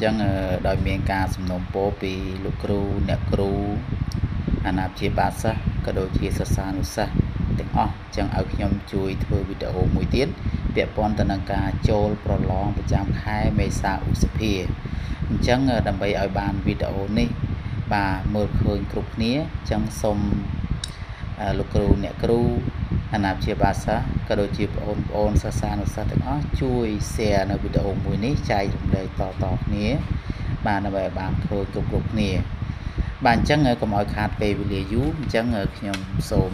ចឹងដោយមានការសំណូមពរពីលោកគ្រូអ្នកគ្រូអាណាព្យាបាលសិស្សក៏ដូចជាសិស្សានុសិស្សទាំងអស់ចឹងឲ្យខ្ញុំជួយធ្វើវីដេអូមួយទៀតពាក់ព័ន្ធទៅនឹងការចូលប្រឡងប្រចាំខែមេសាឧសភាអញ្ចឹងដើម្បីឲ្យបានវីដេអូនេះបាទមើលឃើញគ្រប់គ្នាចឹងសូមលោកគ្រូអ្នកគ្រូអាណាព្យាបាលសិស្សក៏ដូចជាបងប្អូនសិស្សានុសិស្សទាំងអស់ជួយ share នៅវីដេអូមួយនេះចែករំលែកតគ្នាបាទដើម្បីឲ្យបានឃើញគ្រប់គ្នាបាទអញ្ចឹងកុំឲ្យខាតពេលវេលាយូរអញ្ចឹងខ្ញុំសូម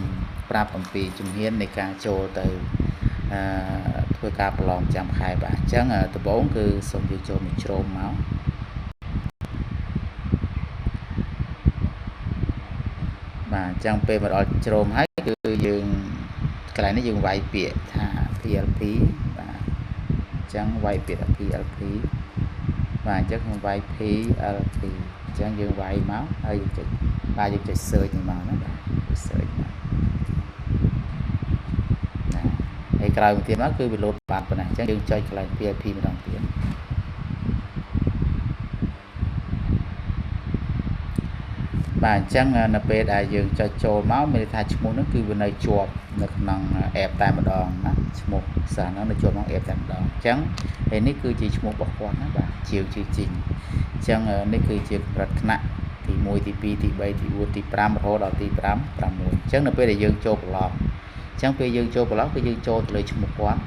ប្រាប់អំពីជំហាននៃការចូលទៅធ្វើការប្រឡងប្រចាំខែបាទអញ្ចឹងដំបូងគឺសូមយកចូលមួយជ្រុំមកបាទអញ្ចឹងពេលមកដល់ជ្រុំហើយគឺយើងកន្លែងនេះយើងវាយពាក្យថា PLP បាទអញ្ចឹងវាយពាក្យថា PLP បាទអញ្ចឹងខ្ញុំវាយ PLP អញ្ចឹងយើងវាយមកហើយយើងចុចបាទយើងចុច search នេះមកណាបាទ search មកណាហើយក្រោយមកទៀតមកគឺវាលោតបាត់ប៉ុណ្ណាអញ្ចឹងយើងចុចកន្លែង PLP ម្ដងទៀតបាទអញ្ចឹងនៅពេលដែលយើងចុចចូលមកមានន័យថាឈ្មោះនោះគឺវានៅជាប់នៅក្នុង app តែម្ដងណាឈ្មោះសារនោះនៅជាប់ក្នុង app តែម្ដងអញ្ចឹងហើយនេះគឺជាឈ្មោះរបស់គាត់ណាបាទជាវជាជីងអញ្ចឹងនេះគឺជាកម្រិតថ្នាក់ទី1ទី2ទី3ទី4ទី5រហូតដល់ទី5 6អញ្ចឹងនៅពេលដែលយើងចូលប្រឡងអញ្ចឹងពេលយើងចូលប្រឡងគឺយើងចូលទៅលើឈ្មោះគាត់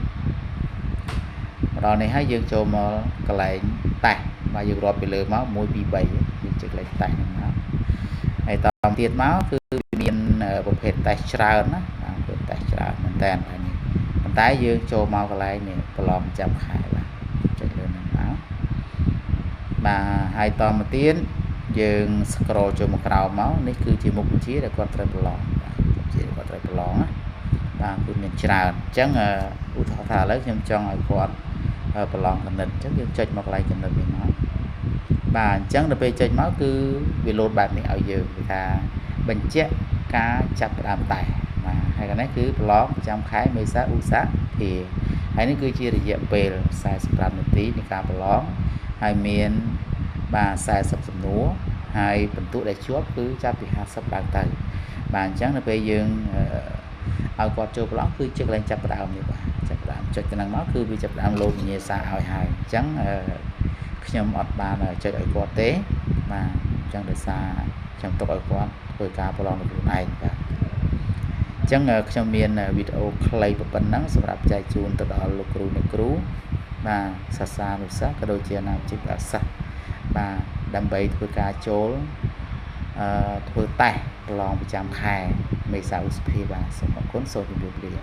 មកដល់នេះហើយយើងចូលមកកន្លែងតេស្តបាទយើងរាប់ពីលើមក1 2 3យើងចុចកន្លែងតេស្តហ្នឹងមកហើយតទៀតមកគឺមានប្រភេទតេស្តច្រើនណាប្រភេទតេស្តច្រើនមែនតើហើយនេះប៉ុន្តែយើងចូលមកកន្លែងនេះប្រឡងចាំខែបាទចុចលើហ្នឹងមកបាទហើយតមកទៀតយើង scroll ចូលមកក្រោមមកនេះគឺជាមុខវិជ្ជាដែលគាត់ត្រូវប្រឡងបាទជាគាត់ត្រូវប្រឡងណាបាទគឺមានច្រើនអញ្ចឹងឧទាហរណ៍ថាឥឡូវខ្ញុំចង់ឲ្យគាត់ប្រឡងគណិតអញ្ចឹងយើងចុចមកកន្លែងគណិតនេះមកបាទអញ្ចឹងដល់ពេលចុចមកគឺវាលោតបែបនេះឲ្យយើងគឺថាបញ្ជាក់ការចាប់ផ្ដើមតែបាទហើយកន្លែងគឺប្រឡងប្រចាំខែមេសាឧសភាហើយនេះគឺជារយៈពេល45នាទីនៃការប្រឡងហើយមានបាទ40សំណួរហើយបន្ទុកដែលជាប់គឺចាប់ពី50ឡើងទៅបាទអញ្ចឹងនៅពេលយើងឲ្យគាត់ចូលប្រឡងគឺជាកន្លែងចាប់ផ្ដើមនេះបាទចាប់ផ្ដើមចុចទៅនឹងមកគឺវាចាប់ផ្ដើមលោតវិញ្ញាសាឲ្យហើយអញ្ចឹងខ្ញុំអត់បានចុចឲ្យគាត់ទេបាទអញ្ចឹងដោយសារខ្ញុំទុកឲ្យគាត់ធ្វើការប្រឡងខ្លួនឯងបាទអញ្ចឹងខ្ញុំមានវីដេអូខ្លីប៉ុណ្ណឹងសម្រាប់ចែកជូនទៅដល់លោកគ្រូអ្នកគ្រូបាទសិស្សានុសិស្សក៏ដូចជាអាណាព្យាបាលសិស្សបាទដើម្បីធ្វើការចូលធ្វើតេស្តប្រឡងប្រចាំខែមេសាឧសភាបាទសូមអរគុណសូមជម្រាបលា